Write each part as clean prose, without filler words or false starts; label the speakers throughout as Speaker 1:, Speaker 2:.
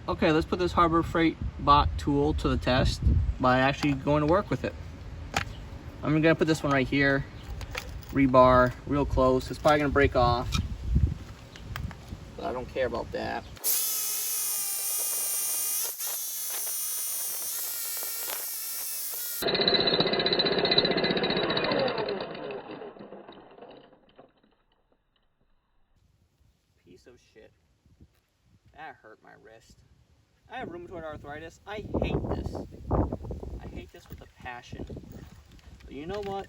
Speaker 1: Okay, let's put this Harbor Freight bot tool to the test by actually going to work with it. I'm gonna put this one right here, rebar, real close. It's probably gonna break off, but I don't care about that. Piece of shit. That hurt my wrist. I have rheumatoid arthritis. I hate this. I hate this with a passion. But you know what?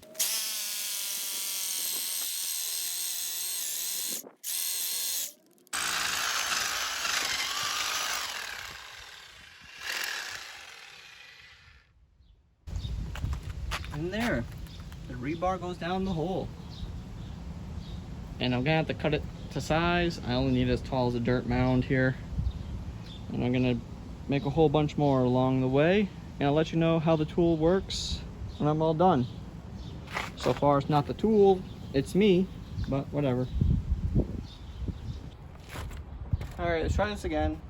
Speaker 1: And there, the rebar goes down the hole. And I'm gonna have to cut it to size. I only need as tall as a dirt mound here. And I'm gonna make a whole bunch more along the way. And I'll let you know how the tool works when I'm all done. So far it's not the tool, it's me, but whatever. Alright, let's try this again.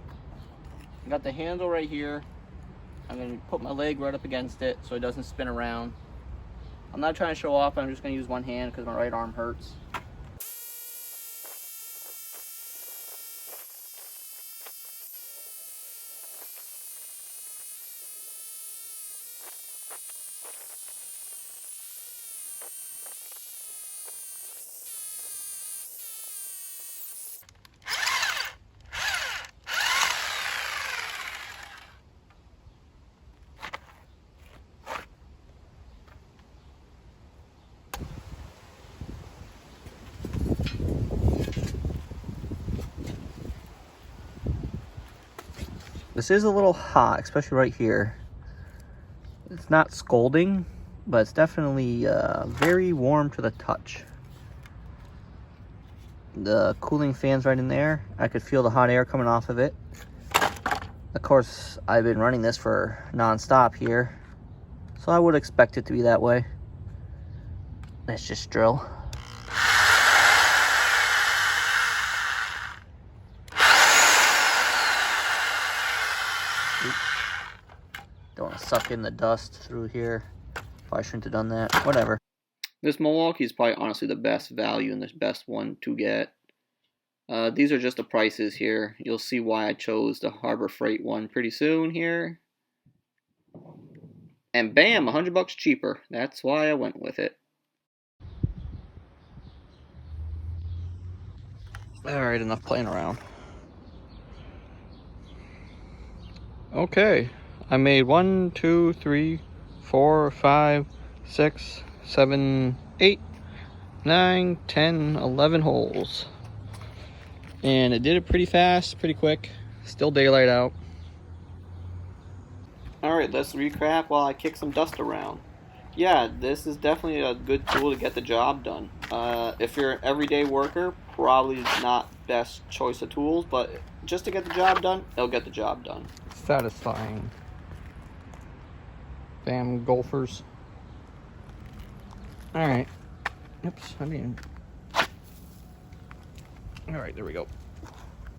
Speaker 1: I got the handle right here. I'm gonna put my leg right up against it so it doesn't spin around. I'm not trying to show off, I'm just gonna use one hand because my right arm hurts. This is a little hot, especially right here. It's not scalding, but it's definitely very warm to the touch. The cooling fan's right in there. I could feel the hot air coming off of it. Of course, I've been running this for non-stop here, so I would expect it to be that way. Let's just drill. Don't want to suck in the dust through here. Probably shouldn't have done that. Whatever. This Milwaukee is probably honestly the best value and the best one to get. These are just the prices here. You'll see why I chose the Harbor Freight one pretty soon here. And bam, $100 cheaper. That's why I went with it. Alright, enough playing around. Okay, I made 1, 2, 3, 4, 5, 6, 7, 8, 9, 10, 11 holes. And it did it pretty fast, pretty quick. Still daylight out. Alright, let's recap while I kick some dust around. Yeah, this is definitely a good tool to get the job done. If you're an everyday worker, probably not best choice of tools, but just to get the job done, it'll get the job done. Satisfying. Damn golfers. Alright. Oops, I mean... Alright, there we go.